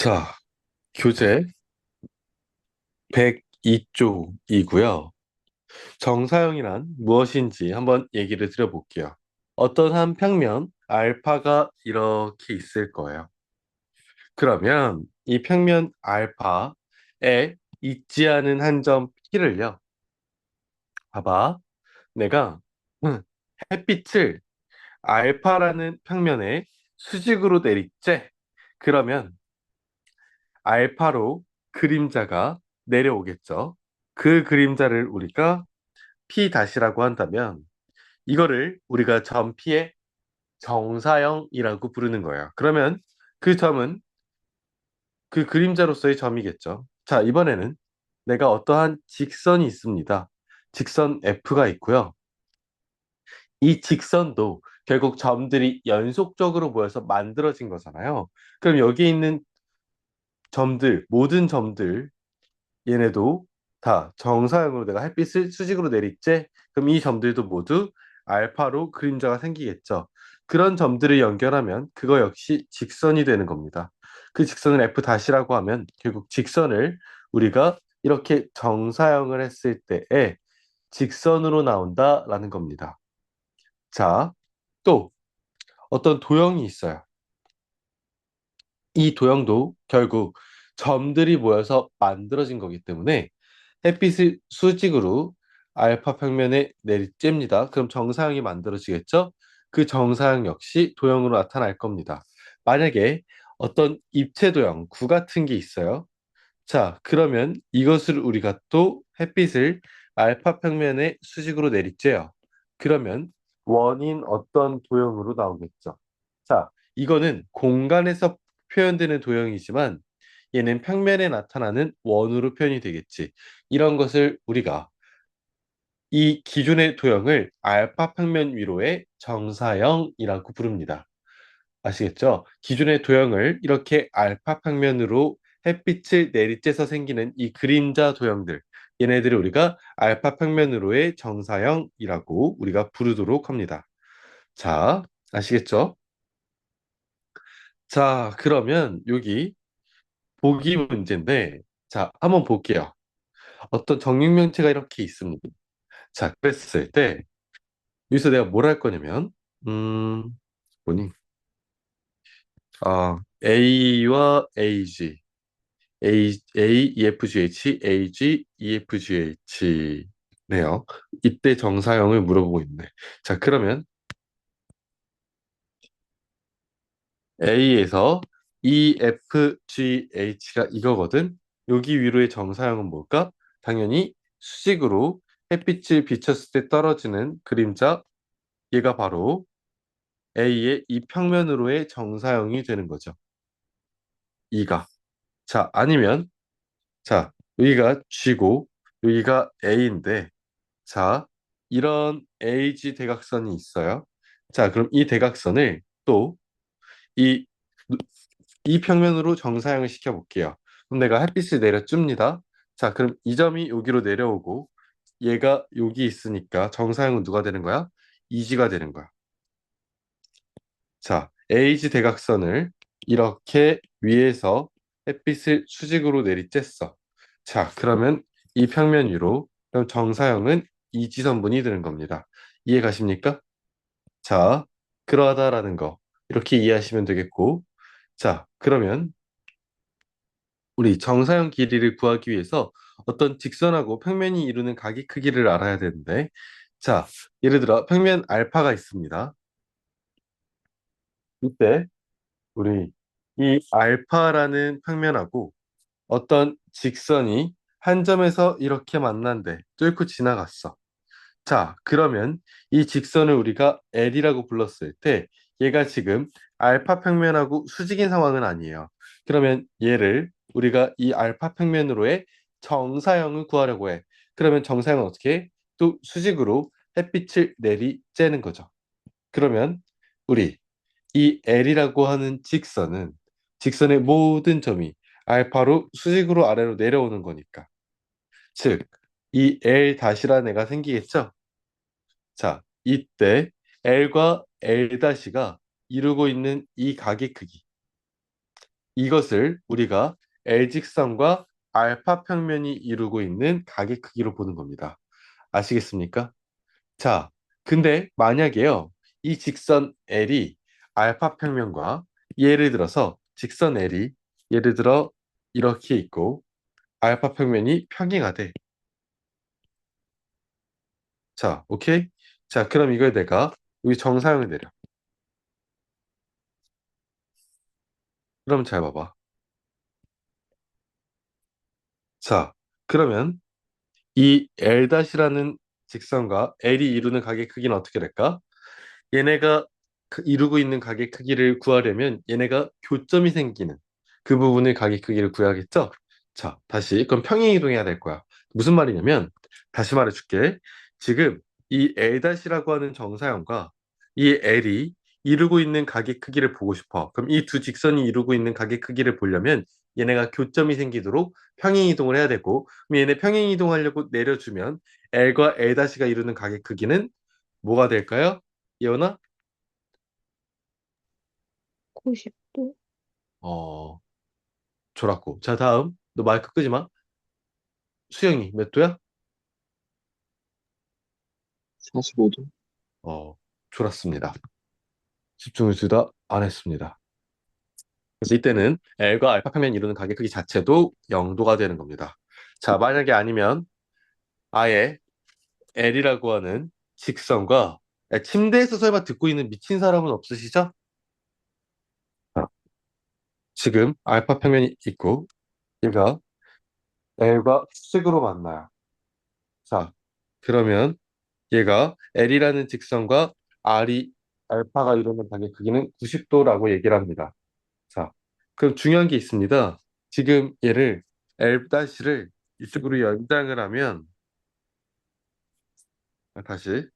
자, 교재 102쪽이고요. 정사형이란 무엇인지 한번 얘기를 드려볼게요. 어떤 한 평면 알파가 이렇게 있을 거예요. 그러면 이 평면 알파에 있지 않은 한 점 P를요. 봐봐. 내가 음, 햇빛을 알파라는 평면에 수직으로 내리째. 그러면 알파로 그림자가 내려오겠죠. 그 그림자를 우리가 P 다시라고 한다면 이거를 우리가 점 P의 정사형이라고 부르는 거예요. 그러면 그 점은 그 그림자로서의 점이겠죠. 자, 이번에는 내가 어떠한 직선이 있습니다. 직선 F가 있고요. 이 직선도 결국 점들이 연속적으로 모여서 만들어진 거잖아요. 그럼 여기 있는 점들, 모든 점들 얘네도 다 정사형으로 내가 햇빛을 수직으로 내리째 그럼 이 점들도 모두 알파로 그림자가 생기겠죠. 그런 점들을 연결하면 그거 역시 직선이 되는 겁니다. 그 직선을 F'라고 하면 결국 직선을 우리가 이렇게 정사형을 했을 때에 직선으로 나온다라는 겁니다. 자, 또 어떤 도형이 있어요. 이 도형도 결국 점들이 모여서 만들어진 거기 때문에 햇빛을 수직으로 알파 평면에 내리쬐입니다. 그럼 정사형이 만들어지겠죠? 그 정사형 역시 도형으로 나타날 겁니다. 만약에 어떤 입체 도형, 구 같은 게 있어요. 자, 그러면 이것을 우리가 또 햇빛을 알파 평면에 수직으로 내리쬐요. 그러면 원인 어떤 도형으로 나오겠죠? 자, 이거는 공간에서 표현되는 도형이지만 얘는 평면에 나타나는 원으로 표현이 되겠지. 이런 것을 우리가 이 기존의 도형을 알파 평면 위로의 정사형이라고 부릅니다. 아시겠죠? 기존의 도형을 이렇게 알파 평면으로 햇빛을 내리쬐서 생기는 이 그림자 도형들, 얘네들을 우리가 알파 평면으로의 정사형이라고 우리가 부르도록 합니다. 자, 아시겠죠? 자, 그러면 여기 보기 문제인데, 자, 한번 볼게요. 어떤 정육면체가 이렇게 있습니다. 자, 그랬을 때, 여기서 내가 뭘 할 거냐면, 음, 뭐니? A와 AG, EFGH, AG, EFGH네요. 이때 정사형을 물어보고 있네. 자, 그러면 A에서 EFGH가 이거거든. 여기 위로의 정사형은 뭘까? 당연히 수직으로 햇빛을 비쳤을 때 떨어지는 그림자, 얘가 바로 A의 이 평면으로의 정사형이 되는 거죠. 이가. 자, 아니면 자, 여기가 G고 여기가 A인데 자, 이런 AG 대각선이 있어요. 자, 그럼 이 대각선을 또 이 이 평면으로 정사형을 시켜볼게요. 그럼 내가 햇빛을 내려줍니다. 자, 그럼 이 점이 여기로 내려오고 얘가 여기 있으니까 정사형은 누가 되는 거야? 이지가 되는 거야. 자, AG 대각선을 이렇게 위에서 햇빛을 수직으로 내리쬐어. 자, 그러면 이 평면 위로 그럼 정사형은 이지선분이 되는 겁니다. 이해 가십니까? 자, 그러하다라는 거 이렇게 이해하시면 되겠고 자, 그러면 우리 정사형 길이를 구하기 위해서 어떤 직선하고 평면이 이루는 각의 크기를 알아야 되는데 자, 예를 들어 평면 알파가 있습니다. 이때 우리 이 알파라는 평면하고 어떤 직선이 한 점에서 이렇게 만난대 뚫고 지나갔어. 자, 그러면 이 직선을 우리가 L이라고 불렀을 때 얘가 지금 알파 평면하고 수직인 상황은 아니에요. 그러면 얘를 우리가 이 알파 평면으로의 정사형을 구하려고 해. 그러면 정사형은 어떻게 해? 또 수직으로 햇빛을 내리쬐는 거죠. 그러면 우리 이 L이라고 하는 직선은 직선의 모든 점이 알파로 수직으로 아래로 내려오는 거니까. 즉, 이 L 다시라는 애가 생기겠죠? 자, 이때 L과 L 다시가 이루고 있는 이 각의 크기. 이것을 우리가 L직선과 알파 평면이 이루고 있는 가게 크기로 보는 겁니다. 아시겠습니까? 자, 근데 만약에요, 이 직선 L이 알파 평면과 예를 들어서 직선 L이 예를 들어 이렇게 있고 알파 평면이 평행하되 자, 오케이? 자, 그럼 이걸 내가 여기 정사형을 내려. 그럼 잘 봐봐. 자, 그러면 이 L'라는 직선과 L이 이루는 가게 크기는 어떻게 될까? 얘네가 이루고 있는 가게 크기를 구하려면 얘네가 교점이 생기는 그 부분의 가게 크기를 구해야겠죠? 자, 다시 그럼 평행 이동해야 될 거야. 무슨 말이냐면 다시 말해줄게. 지금 이 L'라고 하는 정사형과 이 L이 이루고 있는 가게 크기를 보고 싶어. 그럼 이 두 직선이 이루고 있는 가게 크기를 보려면 얘네가 교점이 생기도록 평행 이동을 해야 되고 그럼 얘네 평행 이동하려고 내려주면 L과 L'가 이루는 가게 크기는 뭐가 될까요? 예원아? 90도? 어, 졸았고. 자, 다음. 너 마이크 끄지 마. 수영이 몇 도야? 45도? 어, 졸았습니다. 집중을 둘 다 안 했습니다. 그래서 이때는 L과 알파 평면 이루는 가게 크기 자체도 0도가 되는 겁니다. 자, 만약에 아니면 아예 L이라고 하는 직선과 침대에서 설마 듣고 있는 미친 사람은 없으시죠? 자, 지금 알파 평면이 있고 얘가 L과 수직으로 만나요. 자, 그러면 얘가 L이라는 직선과 R이 알파가 이루는 방의 크기는 90도라고 얘기를 합니다. 자, 그럼 중요한 게 있습니다. 지금 얘를 L-를 이쪽으로 연장을 하면 다시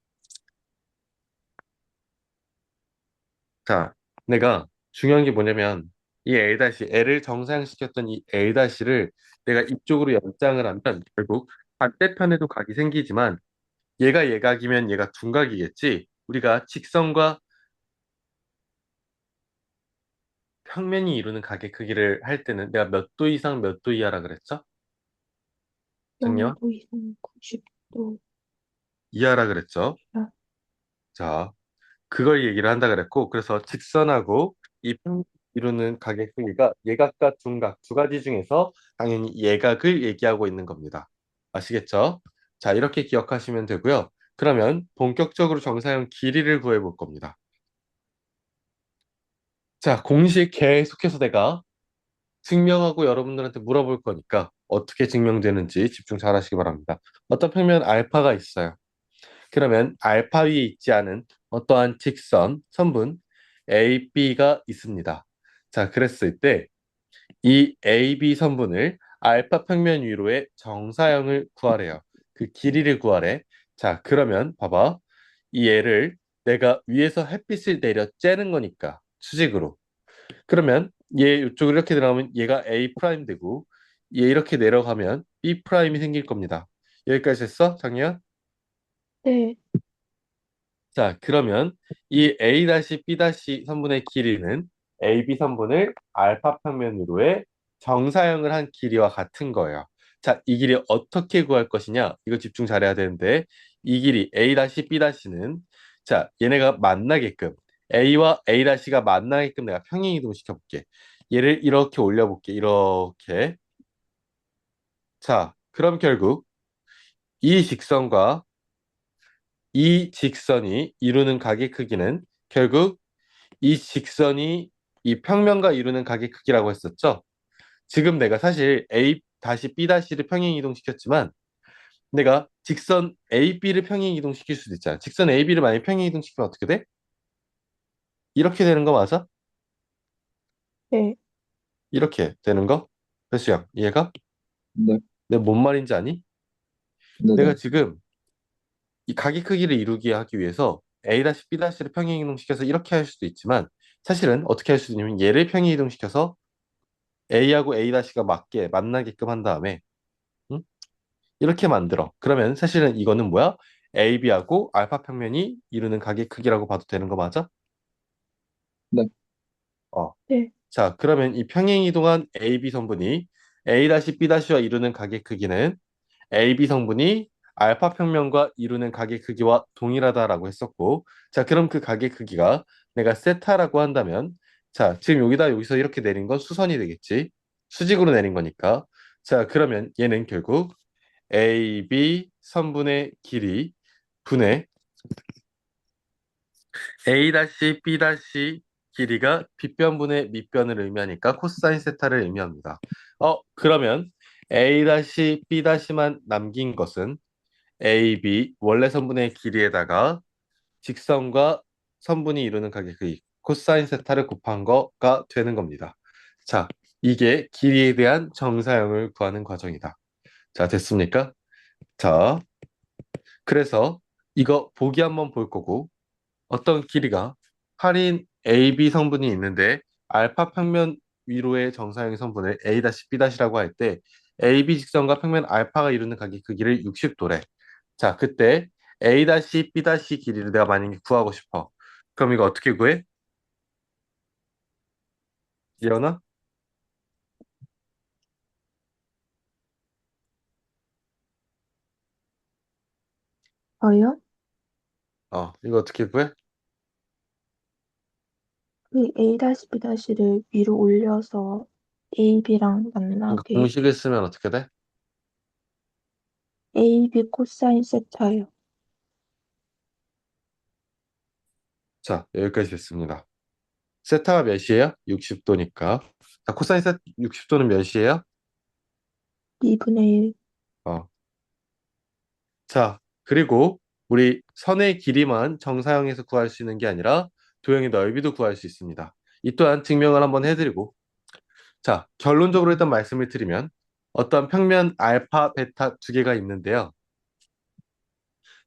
자, 내가 중요한 게 뭐냐면 이 L을 정상시켰던 이 L-를 내가 이쪽으로 연장을 하면 결국 반대편에도 각이 생기지만 얘가 예각이면 얘가 둔각이겠지. 우리가 직선과 평면이 이루는 가게 크기를 할 때는 내가 몇 도 이상 몇 도 이하라 그랬죠? 작년 0도 이상 90도. 이하라 그랬죠? 자, 그걸 얘기를 한다 그랬고 그래서 직선하고 이 평면이 이루는 가게 크기가 예각과 둔각 두 가지 중에서 당연히 예각을 얘기하고 있는 겁니다. 아시겠죠? 자, 이렇게 기억하시면 되고요. 그러면 본격적으로 정사형 길이를 구해 볼 겁니다. 자, 공식 계속해서 내가 증명하고 여러분들한테 물어볼 거니까 어떻게 증명되는지 집중 잘 하시기 바랍니다. 어떤 평면 알파가 있어요. 그러면 알파 위에 있지 않은 어떠한 직선, 선분 AB가 있습니다. 자, 그랬을 때 이 AB 선분을 알파 평면 위로의 정사형을 구하래요. 그 길이를 구하래. 자, 그러면 봐봐. 이 얘를 내가 위에서 햇빛을 내려 쬐는 거니까 수직으로. 그러면 얘 이쪽으로 이렇게 들어가면 얘가 A 프라임 되고 얘 이렇게 내려가면 B 프라임이 생길 겁니다. 여기까지 됐어, 장희연? 네, 자, 그러면 이 A-B- 선분의 길이는 AB 선분을 알파 평면으로의 정사형을 한 길이와 같은 거예요. 자, 이 길이 어떻게 구할 것이냐? 이거 집중 잘해야 되는데 이 길이 A-B-는 자, 얘네가 만나게끔 A와 A-가 만나게끔 내가 평행 이동시켜 볼게. 얘를 이렇게 올려볼게. 이렇게. 자, 그럼 결국 이 직선과 이 직선이 이루는 가게 크기는 결국 이 직선이 이 평면과 이루는 가게 크기라고 했었죠. 지금 내가 사실 A-B'를 평행 이동시켰지만 내가 직선 AB를 평행 이동시킬 수도 있잖아. 직선 AB를 만약 평행 이동시키면 어떻게 돼? 이렇게 되는 거 맞아? 네, 이렇게 되는 거? 배수양 이해가? 네, 내가 뭔 말인지 아니? 내가 네네. 지금 이 가게 크기를 이루게 하기 위해서 A-B'를 평행 이동시켜서 이렇게 할 수도 있지만 사실은 어떻게 할 수 있냐면 얘를 평행 이동시켜서 A하고 A-가 맞게 만나게끔 한 다음에 응? 이렇게 만들어. 그러면 사실은 이거는 뭐야? AB하고 알파 평면이 이루는 가게 크기라고 봐도 되는 거 맞아? 네, 어. 네, 자, 그러면 이 평행이동한 AB 성분이 A-B'와 이루는 각의 크기는 AB 성분이 알파 평면과 이루는 각의 크기와 동일하다라고 했었고, 자, 그럼 그 각의 크기가 내가 세타라고 한다면, 자, 지금 여기서 이렇게 내린 건 수선이 되겠지. 수직으로 내린 거니까. 자, 그러면 얘는 결국 AB 선분의 길이 분의 A-B- 길이가 빗변분의 밑변을 의미하니까 코사인 세타를 의미합니다. 그러면 A-B'-만 남긴 것은 AB 원래 선분의 길이에다가 직선과 선분이 이루는 각의 그 코사인 세타를 곱한 거가 되는 겁니다. 자, 이게 길이에 대한 정사형을 구하는 과정이다. 자, 됐습니까? 자, 그래서 이거 보기 한번 볼 거고 어떤 길이가 할인 AB 성분이 있는데 알파 평면 위로의 정사형의 성분을 A-B'라고 할 때 AB 직선과 평면 알파가 이루는 각의 크기를 60도래. 자, 그때 A-B' 길이를 내가 만약에 구하고 싶어. 그럼 이거 어떻게 구해? 예언아? 저요? 이거 어떻게 구해? 그 A-B'를 위로 올려서 AB랑 이거 만나게 공식을 쓰면 어떻게 돼? AB 코사인 세타요. 자, 여기까지 됐습니다. 세타가 몇이에요? 60도니까. 자, 코사인 세 60도는 몇이에요? 2분의 1. 어, 자, 그리고 우리 선의 길이만 정사형에서 구할 수 있는 게 아니라 도형의 넓이도 구할 수 있습니다. 이 또한 증명을 한번 해드리고, 자, 결론적으로 일단 말씀을 드리면 어떤 평면 알파, 베타 두 개가 있는데요.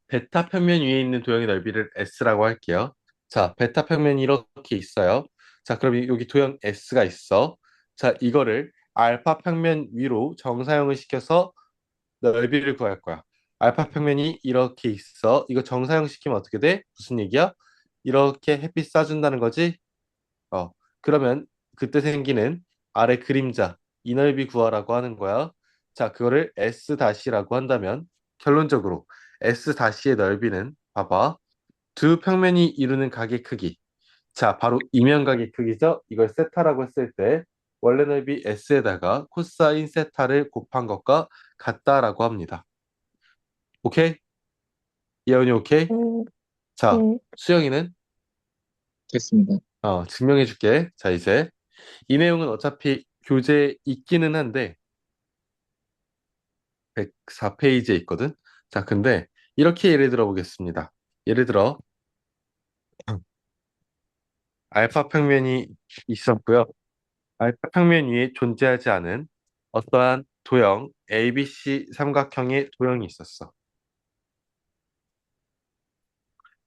베타 평면 위에 있는 도형의 넓이를 S라고 할게요. 자, 베타 평면이 이렇게 있어요. 자, 그럼 여기 도형 S가 있어. 자, 이거를 알파 평면 위로 정사형을 시켜서 넓이를 구할 거야. 알파 평면이 이렇게 있어. 이거 정사형 시키면 어떻게 돼? 무슨 얘기야? 이렇게 햇빛 쏴준다는 거지? 어, 그러면 그때 생기는 아래 그림자, 이 넓이 구하라고 하는 거야. 자, 그거를 S-라고 한다면 결론적으로 S-의 넓이는 봐봐. 두 평면이 이루는 각의 크기. 자, 바로 이면각의 크기죠. 이걸 세타라고 했을 때 원래 넓이 S에다가 코사인 세타를 곱한 것과 같다라고 합니다. 오케이? 예언이 오케이? 네, 자, 네. 수영이는 됐습니다. 증명해 줄게. 자, 이제 이 내용은 어차피 교재에 있기는 한데 104페이지에 있거든. 자, 근데 이렇게 예를 들어 보겠습니다. 예를 들어 알파 평면이 있었고요. 알파 평면 위에 존재하지 않은 어떠한 도형 ABC 삼각형의 도형이 있었어.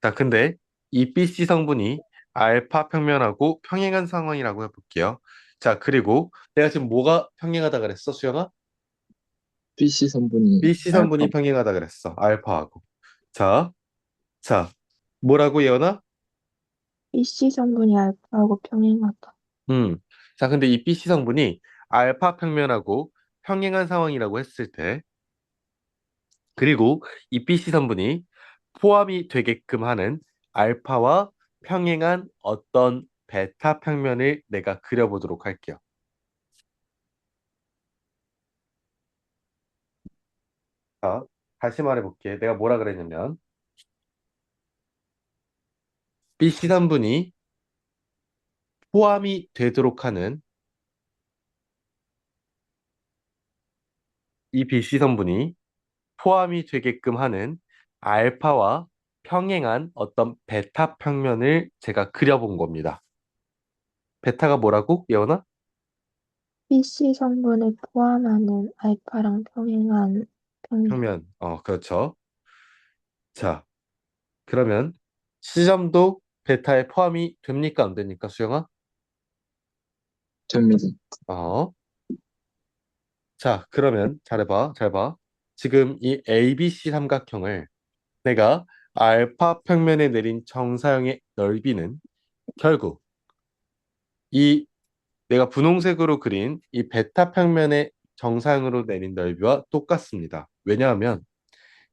자, 근데 이 BC 성분이 알파 평면하고 평행한 상황이라고 해볼게요. 자, 그리고 내가 지금 뭐가 평행하다 그랬어, 수영아? PC 성분이 BC 알파, 성분이 평행하다 그랬어, 알파하고. 자, 자, 뭐라고 예언아? BC 성분이 알파하고 평행하다. 음. 자, 근데 이 BC 성분이 알파 평면하고 평행한 상황이라고 했을 때, 그리고 이 BC 성분이 포함이 되게끔 하는 알파와 평행한 어떤 베타 평면을 내가 그려보도록 할게요. 자, 다시 말해볼게. 내가 뭐라 그랬냐면, BC 성분이 포함이 되도록 하는 이 BC 성분이 포함이 되게끔 하는 알파와 평행한 어떤 베타 평면을 제가 그려본 겁니다. 베타가 뭐라고? 예원아? BC 성분을 포함하는 알파랑 평행한 평면. 평면. 그렇죠. 자, 그러면 C점도 베타에 포함이 됩니까? 안 됩니까? 수영아? 됩니다. 어. 자, 그러면 잘해봐. 잘 봐. 지금 이 ABC 삼각형을 내가 알파 평면에 내린 정사형의 넓이는 결국 이 내가 분홍색으로 그린 이 베타 평면의 정상으로 내린 넓이와 똑같습니다. 왜냐하면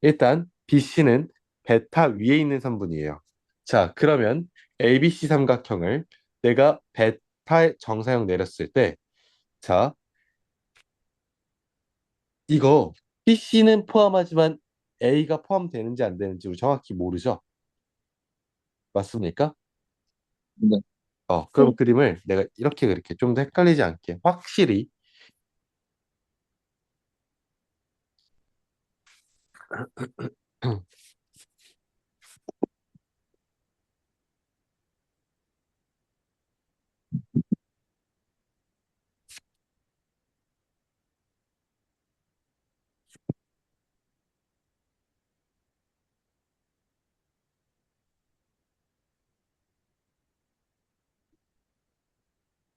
일단 BC는 베타 위에 있는 선분이에요. 자, 그러면 ABC 삼각형을 내가 베타의 정사형 내렸을 때, 자, 이거 BC는 포함하지만 A가 포함되는지 안 되는지 우리 정확히 모르죠? 맞습니까? 네. 그럼 네. 그림을 내가 이렇게 그릴게. 좀 더 헷갈리지 않게. 확실히.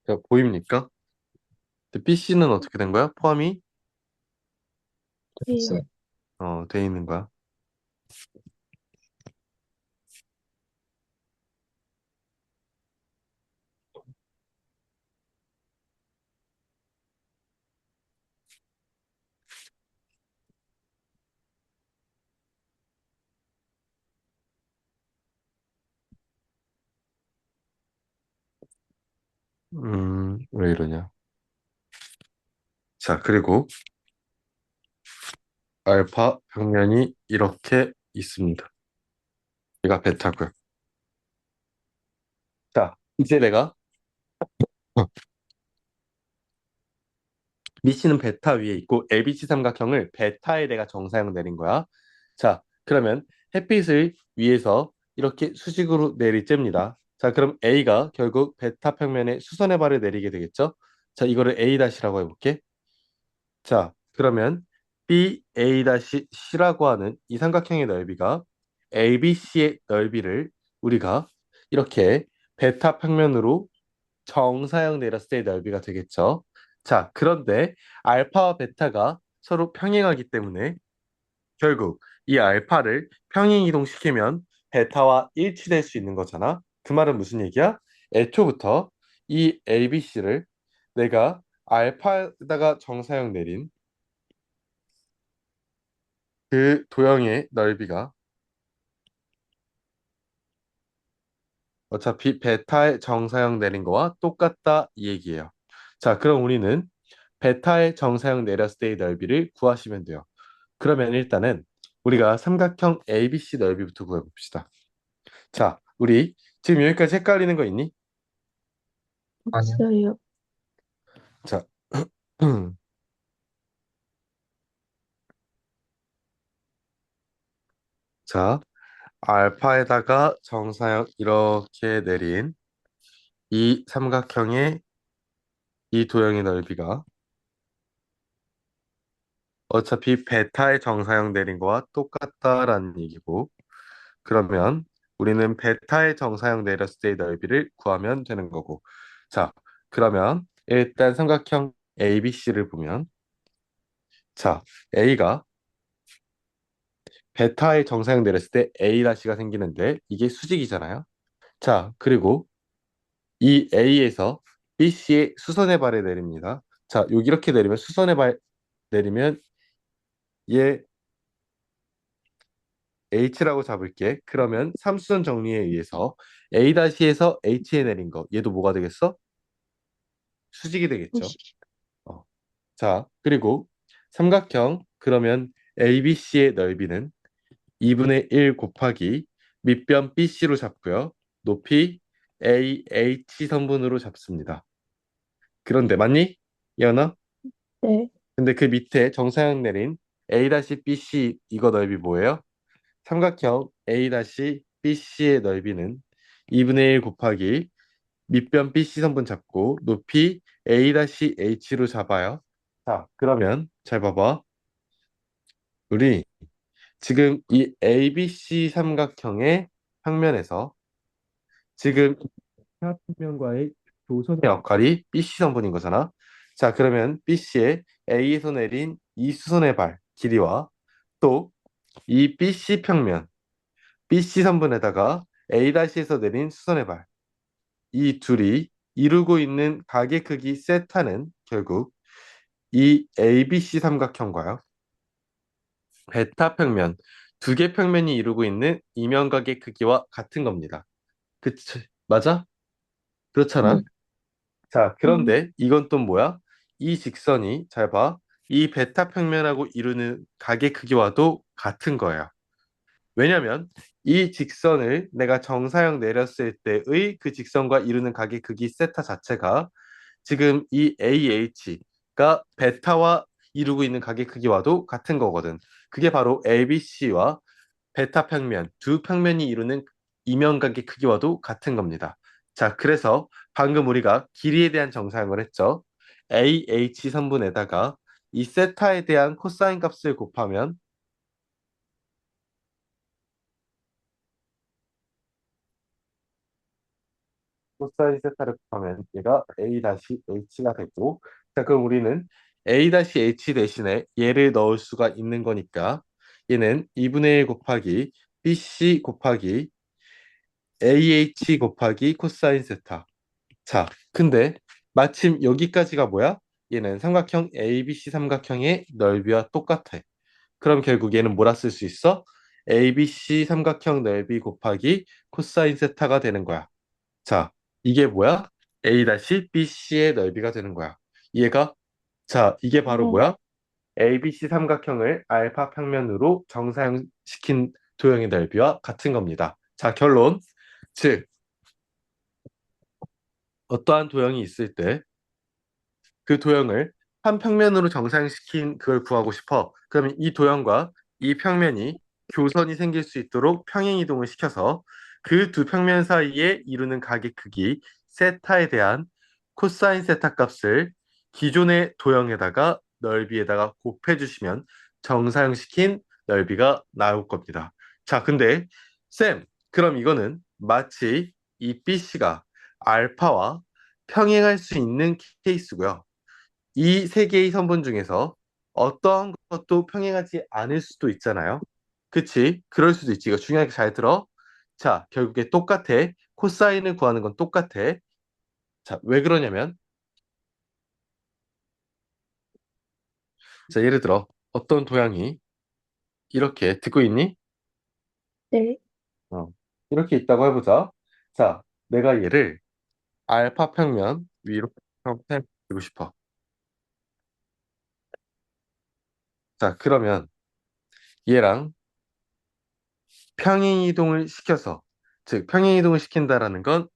자, 보입니까? BC는 어떻게 된 거야? 포함이 돼요. 됐어요. 돼 있는 거야. 왜 이러냐? 자, 그리고 알파 평면이 이렇게 있습니다. 얘가 베타고요. 자, 이제 내가 BC는 베타 위에 있고 ABC 삼각형을 베타에 내가 정사형 내린 거야. 자, 그러면 햇빛을 위에서 이렇게 수직으로 내리쬐입니다. 자, 그럼 A가 결국 베타 평면에 수선의 발을 내리게 되겠죠? 자, 이거를 A-라고 해볼게. 자, 그러면 BA-C라고 하는 이 삼각형의 넓이가 ABC의 넓이를 우리가 이렇게 베타 평면으로 정사형 내렸을 때의 넓이가 되겠죠. 자, 그런데 알파와 베타가 서로 평행하기 때문에 결국 이 알파를 평행 이동시키면 베타와 일치될 수 있는 거잖아. 그 말은 무슨 얘기야? 애초부터 이 ABC를 내가 알파에다가 정사형 내린 그 도형의 넓이가 어차피 베타의 정사형 내린 거와 똑같다 이 얘기예요. 자, 그럼 우리는 베타의 정사형 내렸을 때의 넓이를 구하시면 돼요. 그러면 일단은 우리가 삼각형 ABC 넓이부터 구해봅시다. 자, 우리 지금 여기까지 헷갈리는 거 있니? 아니요. 없어요. 자, 자, 알파에다가 정사형 이렇게 내린 이 삼각형의 이 도형의 넓이가 어차피 베타의 정사형 내린 거와 똑같다라는 얘기고, 그러면 우리는 베타의 정사형 내렸을 때의 넓이를 구하면 되는 거고. 자, 그러면 일단 삼각형 ABC를 보면, 자, A가 베타의 정사형 내렸을 때 A-가 생기는데 이게 수직이잖아요. 자, 그리고 이 A에서 BC의 수선의 발을 내립니다. 자, 여기 이렇게 내리면 수선의 발 내리면 얘 H라고 잡을게. 그러면 삼수선 정리에 의해서 A-에서 H에 내린 거 얘도 뭐가 되겠어? 수직이 되겠죠. 무시. 어. 자, 그리고 삼각형 그러면 ABC의 넓이는 2분의 1 곱하기 밑변 BC로 잡고요. 높이 AH 선분으로 잡습니다. 그런데 맞니? 이현아? 네. 근데 그 밑에 정사형 내린 A-BC 이거 넓이 뭐예요? 삼각형 A-BC의 넓이는 2분의 1 곱하기 밑변 BC 선분 잡고 높이 A-H로 잡아요. 자, 그러면 잘 봐봐. 우리 지금 이 ABC 삼각형의 평면에서 지금 평면과의 조선의 역할이 BC 선분인 거잖아. 자, 그러면 BC의 A에서 내린 이 수선의 발 길이와 또 이 BC 평면, BC 선분에다가 A-에서 내린 수선의 발, 이 둘이 이루고 있는 가게 크기 세타는 결국 이 ABC 삼각형과요. 베타 평면, 두 개 평면이 이루고 있는 이면각의 크기와 같은 겁니다. 그치? 맞아? 네. 그렇잖아. 자, 음, 그런데 이건 또 뭐야? 이 직선이, 잘 봐. 이 베타 평면하고 이루는 각의 크기와도 같은 거예요. 왜냐면 이 직선을 내가 정사형 내렸을 때의 그 직선과 이루는 각의 크기 세타 자체가 지금 이 AH가 베타와 이루고 있는 각의 크기와도 같은 거거든. 그게 바로 ABC와 베타 평면, 두 평면이 이루는 이면각의 크기와도 같은 겁니다. 자, 그래서 방금 우리가 길이에 대한 정사형을 했죠. AH 선분에다가 이 세타에 대한 코사인 값을 곱하면 코사인 세타를 곱하면 얘가 A-H가 되고, 자, 그럼 우리는 A-H 대신에 얘를 넣을 수가 있는 거니까 얘는 2분의 1 곱하기 BC 곱하기 AH 곱하기 코사인 세타. 자, 근데 마침 여기까지가 뭐야? 얘는 삼각형 ABC 삼각형의 넓이와 똑같아. 그럼 결국 얘는 뭐라 쓸 수 있어? ABC 삼각형 넓이 곱하기 코사인 세타가 되는 거야. 자, 이게 뭐야? A-BC의 넓이가 되는 거야. 얘가, 자, 이게 바로 네. 뭐야? ABC 삼각형을 알파 평면으로 정사형시킨 도형의 넓이와 같은 겁니다. 자, 결론. 즉, 어떠한 도형이 있을 때 그 도형을 한 평면으로 정상시킨 그걸 구하고 싶어. 그러면 이 도형과 이 평면이 교선이 생길 수 있도록 평행이동을 시켜서 그 두 평면 사이에 이루는 각의 크기 세타에 대한 코사인 세타 값을 기존의 도형에다가 넓이에다가 곱해주시면 정사형시킨 넓이가 나올 겁니다. 자, 근데 쌤, 그럼 이거는 마치 이 BC가 알파와 평행할 수 있는 케이스고요. 이 세 개의 선분 중에서 어떠한 것도 평행하지 않을 수도 있잖아요. 그치? 그럴 수도 있지. 이거 중요하게 잘 들어. 자, 결국에 똑같아. 코사인을 구하는 건 똑같아. 자, 왜 그러냐면, 자, 예를 들어, 어떤 도형이 이렇게 듣고 있니? 네. 어, 이렇게 있다고 해보자. 자, 내가 얘를 알파 평면 위로 평행시키고 싶어. 자, 그러면 얘랑 평행 이동을 시켜서, 즉 평행 이동을 시킨다라는 건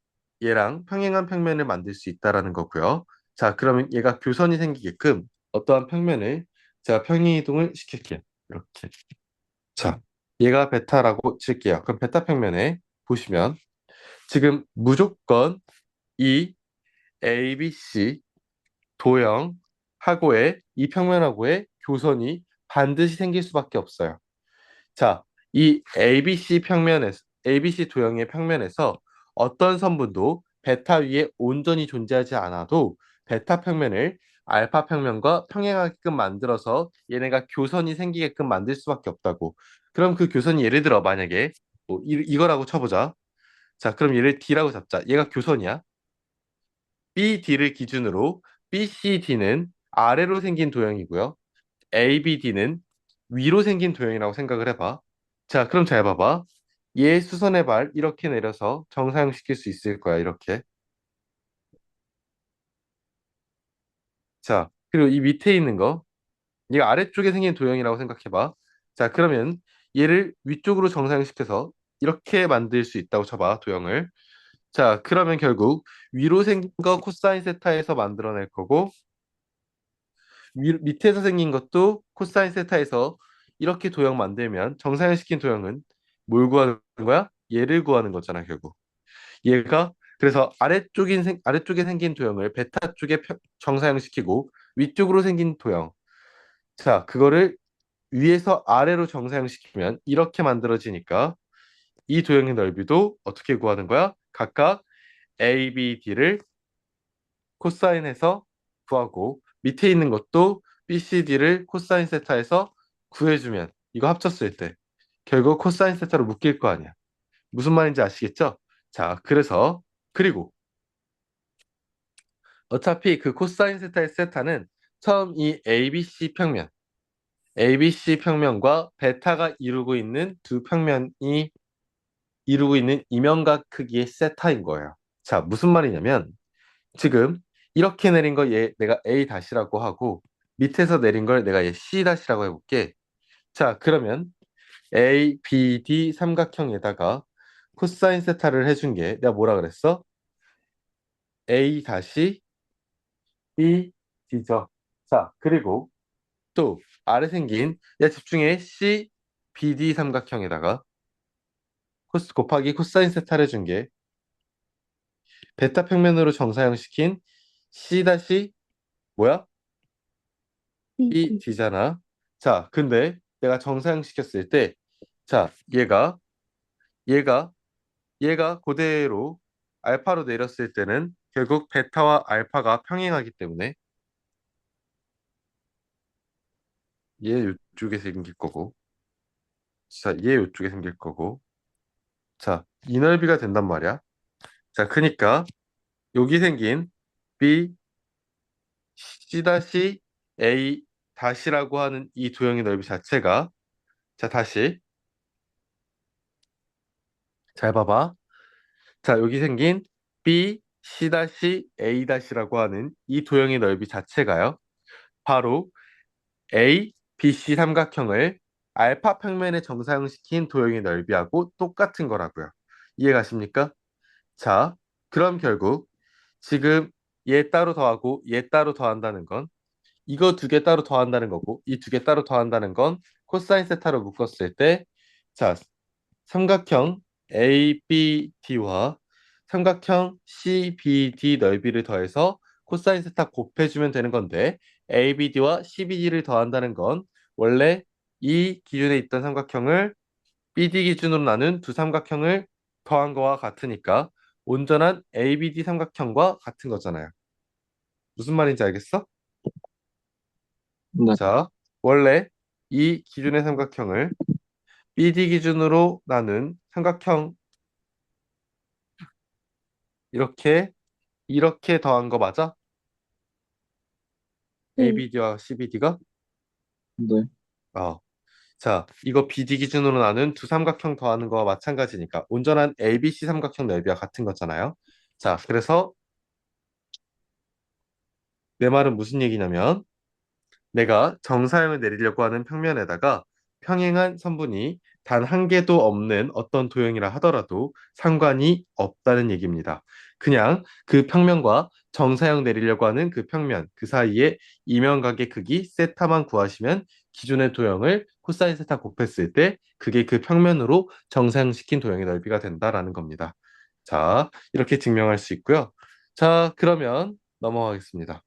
얘랑 평행한 평면을 만들 수 있다라는 거고요. 자, 그러면 얘가 교선이 생기게끔 어떠한 평면을 제가 평행 이동을 시킬게요. 이렇게. 자, 얘가 베타라고 칠게요. 그럼 베타 평면에 보시면 지금 무조건 이 ABC 도형하고의 이 평면하고의 교선이 반드시 생길 수밖에 없어요. 자, 이 ABC 평면에서 ABC 도형의 평면에서 어떤 선분도 베타 위에 온전히 존재하지 않아도 베타 평면을 알파 평면과 평행하게끔 만들어서 얘네가 교선이 생기게끔 만들 수밖에 없다고. 그럼 그 교선이 예를 들어 만약에 뭐 이거라고 쳐보자. 자, 그럼 얘를 D라고 잡자. 얘가 교선이야. BD를 기준으로 BCD는 아래로 생긴 도형이고요. ABD는 위로 생긴 도형이라고 생각을 해봐. 자, 그럼 잘 봐봐. 얘 수선의 발 이렇게 내려서 정사형시킬 수 있을 거야, 이렇게. 자, 그리고 이 밑에 있는 거, 얘가 아래쪽에 생긴 도형이라고 생각해봐. 자, 그러면 얘를 위쪽으로 정사형시켜서 이렇게 만들 수 있다고 쳐봐, 도형을. 자, 그러면 결국 위로 생긴 거 코사인 세타에서 만들어낼 거고, 밑에서 생긴 것도 코사인 세타에서 이렇게 도형 만들면 정사형시킨 도형은 뭘 구하는 거야? 얘를 구하는 거잖아, 결국. 얘가 그래서 아래쪽에 생긴 도형을 베타 쪽에 정사형시키고 위쪽으로 생긴 도형. 자, 그거를 위에서 아래로 정사형시키면 이렇게 만들어지니까 이 도형의 넓이도 어떻게 구하는 거야? 각각 A, B, D를 코사인해서 구하고 밑에 있는 것도 BCD를 코사인 세타에서 구해주면 이거 합쳤을 때 결국 코사인 세타로 묶일 거 아니야. 무슨 말인지 아시겠죠? 자, 그래서 그리고 어차피 그 코사인 세타의 세타는 처음 이 ABC 평면과 베타가 이루고 있는 이면각 크기의 세타인 거예요. 자, 무슨 말이냐면 지금 이렇게 내린 거 얘 내가 A 다시라고 하고 밑에서 내린 걸 내가 얘 C 다시라고 해볼게. 자, 그러면 A, B, D 삼각형에다가 코사인 세타를 해준 게 내가 뭐라 그랬어? A 다시 B D죠. 자, 그리고 또 아래 생긴 야 집중해 C, BD 삼각형에다가 코스 곱하기 코사인 세타를 해준 게 베타 평면으로 정사형시킨 C 다시 뭐야? BD. BD잖아. 자, 근데 내가 정사형시켰을 때 자, 얘가 얘가 그대로 알파로 내렸을 때는 결국 베타와 알파가 평행하기 때문에 얘 이쪽에 생길 거고 자, 얘 이쪽에 생길 거고 자, 이 넓이가 된단 말이야. 자, 그니까 여기 생긴 B, C-A 다시라고 하는 이 도형의 넓이 자체가 자, 다시 잘 봐봐. 자, 여기 생긴 B, C-A 다시라고 하는 이 도형의 넓이 자체가요. 바로 A, BC 삼각형을 알파 평면에 정사형시킨 도형의 넓이하고 똑같은 거라고요. 이해가십니까? 자, 그럼 결국 지금 얘 따로 더하고 얘 따로 더한다는 건 이거 두 개 따로 더한다는 거고 이 두 개 따로 더한다는 건 코사인 세타로 묶었을 때 자, 삼각형 ABD와 삼각형 CBD 넓이를 더해서 코사인 세타 곱해주면 되는 건데 ABD와 CBD를 더한다는 건 원래 이 기준에 있던 삼각형을 BD 기준으로 나눈 두 삼각형을 더한 거와 같으니까 온전한 ABD 삼각형과 같은 거잖아요. 무슨 말인지 알겠어? 네. 자, 원래 이 기준의 삼각형을 BD 기준으로 나눈 삼각형 이렇게 이렇게 더한 거 맞아? 네. ABD와 CBD가? 네. 어. 자, 이거 BD 기준으로 나눈 두 삼각형 더하는 거와 마찬가지니까 온전한 ABC 삼각형 넓이와 같은 거잖아요. 자, 그래서 내 말은 무슨 얘기냐면 내가 정사형을 내리려고 하는 평면에다가 평행한 선분이 단 한 개도 없는 어떤 도형이라 하더라도 상관이 없다는 얘기입니다. 그냥 그 평면과 정사형 내리려고 하는 그 평면, 그 사이에 이면각의 크기 세타만 구하시면 기존의 도형을 코사인 세타 곱했을 때 그게 그 평면으로 정사형시킨 도형의 넓이가 된다라는 겁니다. 자, 이렇게 증명할 수 있고요. 자, 그러면 넘어가겠습니다.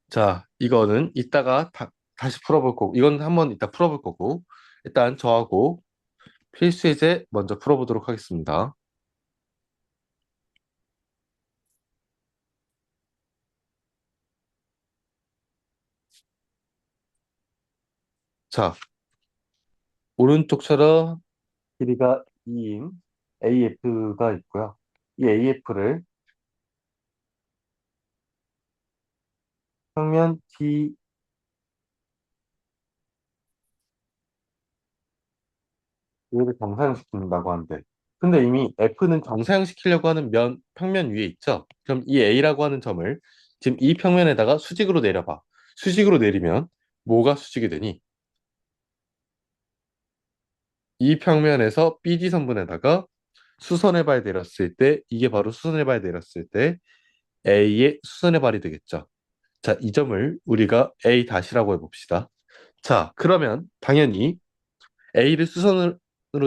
자, 이거는 이따가 다시 풀어볼 거고, 이건 한번 이따 풀어볼 거고, 일단 저하고 필수 예제 먼저 풀어보도록 하겠습니다. 자, 오른쪽처럼 길이가 2인 AF가 있고요. 이 AF를 평면 D, 얘를 정사형시킨다고 하는데, 근데 이미 F는 정사형시키려고 하는 평면 위에 있죠? 그럼 이 A라고 하는 점을 지금 이 평면에다가 수직으로 내려봐. 수직으로 내리면 뭐가 수직이 되니? 이 평면에서 BD 선분에다가 수선의 발 내렸을 때 이게 바로 수선의 발 내렸을 때 A의 수선의 발이 되겠죠. 자, 이 점을 우리가 A 다시라고 해봅시다. 자, 그러면 당연히 A를 수선으로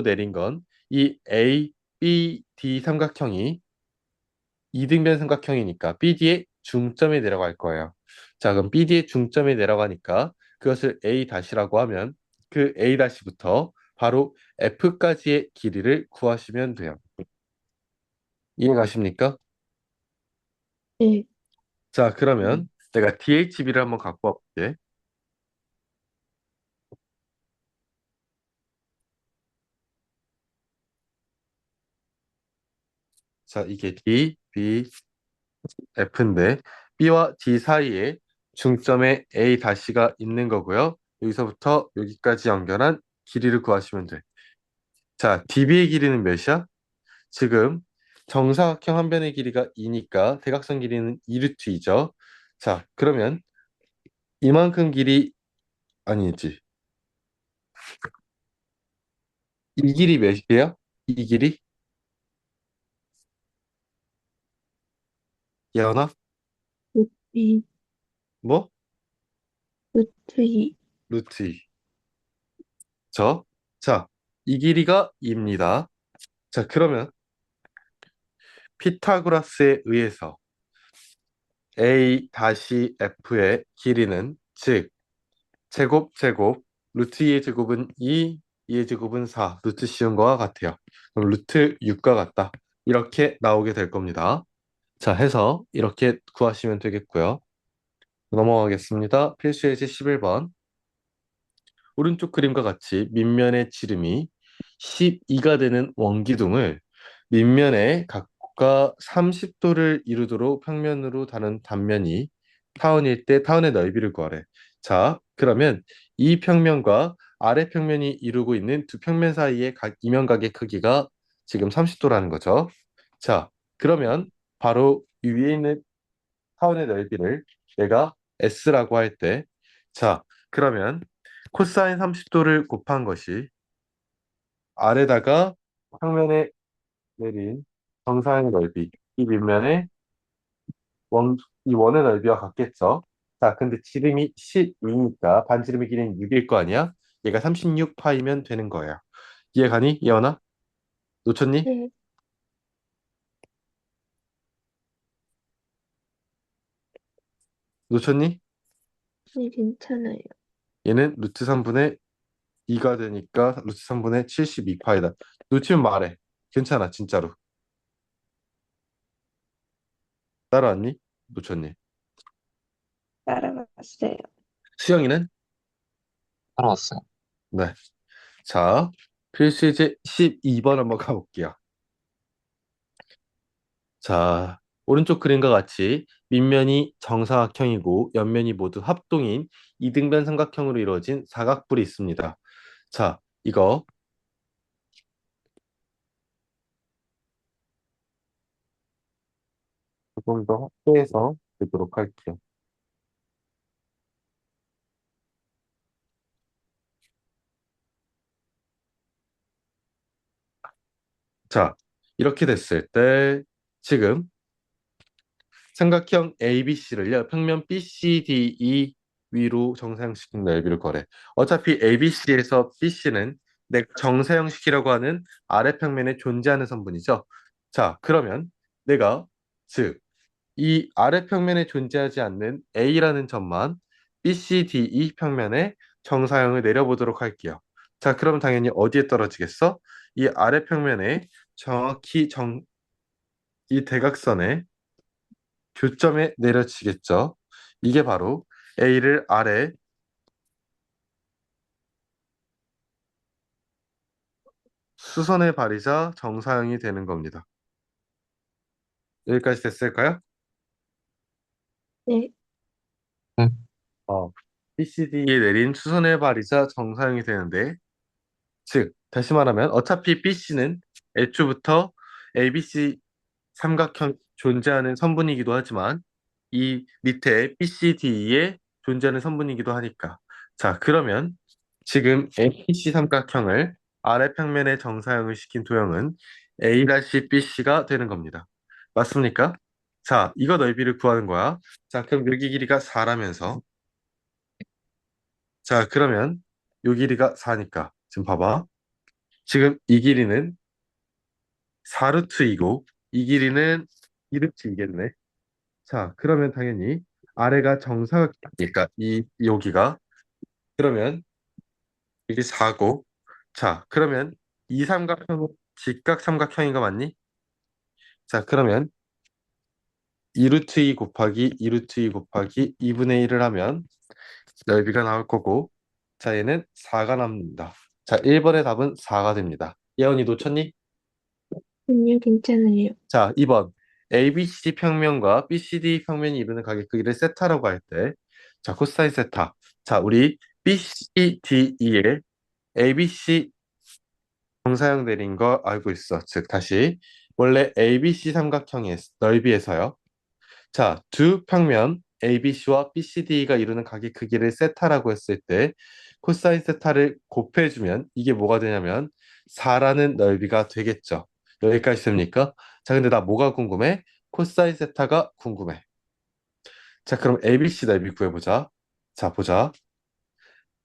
내린 건 이 A, B, D 삼각형이 이등변 삼각형이니까 BD의 중점에 내려갈 거예요. 자, 그럼 BD의 중점에 내려가니까 그것을 A 다시라고 하면 그 A 다시부터 바로 F까지의 길이를 구하시면 돼요. 이해가십니까? 네. 자, 그러면 내가 DHB를 한번 갖고 와볼게. 자, 이게 D, B, F인데 B와 D 사이에 중점에 A 다시가 있는 거고요. 여기서부터 여기까지 연결한 길이를 구하시면 돼. 자, DB의 길이는 몇이야? 지금 정사각형 한 변의 길이가 2니까 대각선 길이는 2루트 2죠. 자, 그러면 이만큼 길이 아니지. 이 길이 몇이에요? 이 길이? 예언아? 루트 2, 뭐? 루트 2. 루트 2. 저? 자, 이 길이가 2입니다. 자, 그러면 피타고라스에 의해서 A 다시 F의 길이는 즉 제곱 제곱 루트 2의 제곱은 2, 2의 제곱은 4 루트 씌운 거와 같아요. 그럼 루트 6과 같다. 이렇게 나오게 될 겁니다. 자, 해서 이렇게 구하시면 되겠고요. 넘어가겠습니다. 필수 예제 11번. 오른쪽 그림과 같이 밑면의 지름이 12가 되는 원기둥을 밑면에 각각 30도를 이루도록 평면으로 다는 단면이 타원일 때 타원의 넓이를 구하래. 자, 그러면 이 평면과 아래 평면이 이루고 있는 두 평면 사이의 각 이면각의 크기가 지금 30도라는 거죠. 자, 그러면 바로 이 위에 있는 타원의 넓이를 내가 S라고 할 때, 자, 그러면 코사인 30도를 곱한 것이 아래다가 평면에 내린 정사의 넓이, 이 밑면의 이 원의 넓이와 같겠죠. 자, 근데 지름이 12니까 반지름의 길이는 6일 거 아니야? 얘가 36파이면 되는 거예요. 이해가니? 예원아? 놓쳤니? 네, 놓쳤니? 네, 괜찮아요. 얘는 루트 3분의 2가 되니까 루트 3분의 72파이다. 놓치면 말해. 괜찮아, 진짜로. 따라왔니? 놓쳤니? 따라갔어요. 수영이는? 따라왔어요. 네. 자, 필수제 12번 한번 가볼게요. 자, 오른쪽 그림과 같이 밑면이 정사각형이고 옆면이 모두 합동인 이등변 삼각형으로 이루어진 사각뿔이 있습니다. 자, 이거 조금 더 확대해서 보도록 할게요. 자, 이렇게 됐을 때 지금 삼각형 ABC를요, 평면 BCDE 위로 정사형식 넓이를 거래. 어차피 ABC에서 BC는 내 정사형식이라고 하는 아래 평면에 존재하는 선분이죠. 자, 그러면 내가 즉 이 아래 평면에 존재하지 않는 A라는 점만 BCDE 평면에 정사형을 내려보도록 할게요. 자, 그러면 당연히 어디에 떨어지겠어? 이 아래 평면에 정확히 이 대각선에 교점에 내려치겠죠. 이게 바로 A를 아래 수선의 발이자 정사형이 되는 겁니다. 여기까지 됐을까요? 네, 네. BCD에 내린 수선의 발이자 정사형이 되는데, 즉 다시 말하면 어차피 BC는 애초부터 ABC 삼각형 존재하는 선분이기도 하지만 이 밑에 BCD에 존재하는 선분이기도 하니까, 자, 그러면 지금 ABC 삼각형을 아래 평면에 정사형을 시킨 도형은 A-BC가 되는 겁니다. 맞습니까? 자, 이거 넓이를 구하는 거야. 자, 그럼 여기 길이가 4라면서, 자, 그러면 요 길이가 4니까 지금 봐봐. 지금 이 길이는 4루트이고 이 길이는 2루트이겠네. 자, 그러면 당연히 아래가 정사각이니까 이 여기가, 그러면 이게 4고, 자, 그러면 이 삼각형은 직각 삼각형인 거 맞니? 자, 그러면 2루트 2 곱하기 2루트 2 곱하기 2분의 1을 하면 넓이가 나올 거고, 자, 얘는 4가 남는다. 자, 1번의 답은 4가 됩니다. 예언이 놓쳤니? 아니요, 괜찮아요. 자, 2번. ABC 평면과 BCD 평면이 이루는 가게 크기를 세타라고 할 때, 자, 코사인 세타. 자, 우리 BCDE의 ABC 정사형 내린 거 알고 있어. 즉, 다시. 원래 ABC 삼각형의 넓이에서요. 자, 두 평면 ABC와 BCD가 이루는 가게 크기를 세타라고 했을 때 코사인 세타를 곱해주면 이게 뭐가 되냐면 4라는 넓이가 되겠죠. 여기까지 됩니까? 자, 근데 나 뭐가 궁금해? 코사인 세타가 궁금해. 자, 그럼 ABC 넓이 구해보자. 자, 보자.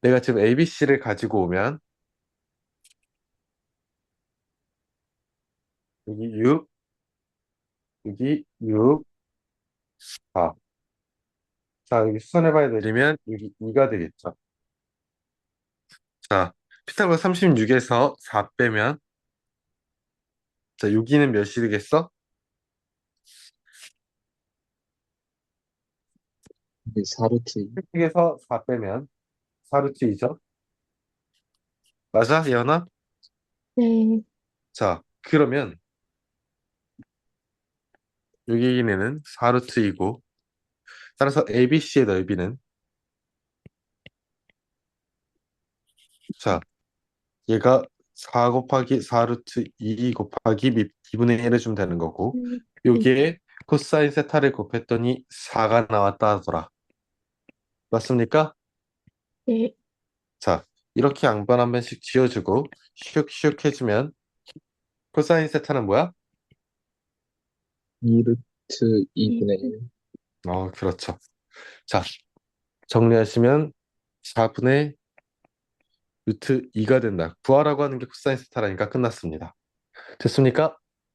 내가 지금 ABC를 가지고 오면 여기 6, 여기 6, 4. 자, 여기 수선해봐야 되려면 여기 2가 되겠죠. 자, 피타고라 36에서 4 빼면 자, 여기는 몇이겠어? 이게 4루트 6에서 4 빼면 4루트 2죠? 맞아, 예언아? 네, 자, 그러면 여기는 4루트 2고 따라서 ABC의 넓이는 자, 얘가 4 곱하기 4루트 2 곱하기 2분의 1 해주면 되는 거고 네, 여기에 코사인 세타를 곱했더니 4가 나왔다 하더라. 맞습니까? 네, 자, 이렇게 양변 한 번씩 지어주고 슉슉 해주면 코사인 세타는 뭐야? 2루트 네, 2분의 1. 그렇죠. 자, 정리하시면 4분의 루트 2가 된다. 구하라고 하는 게 코사인 세타라니까 끝났습니다. 됐습니까?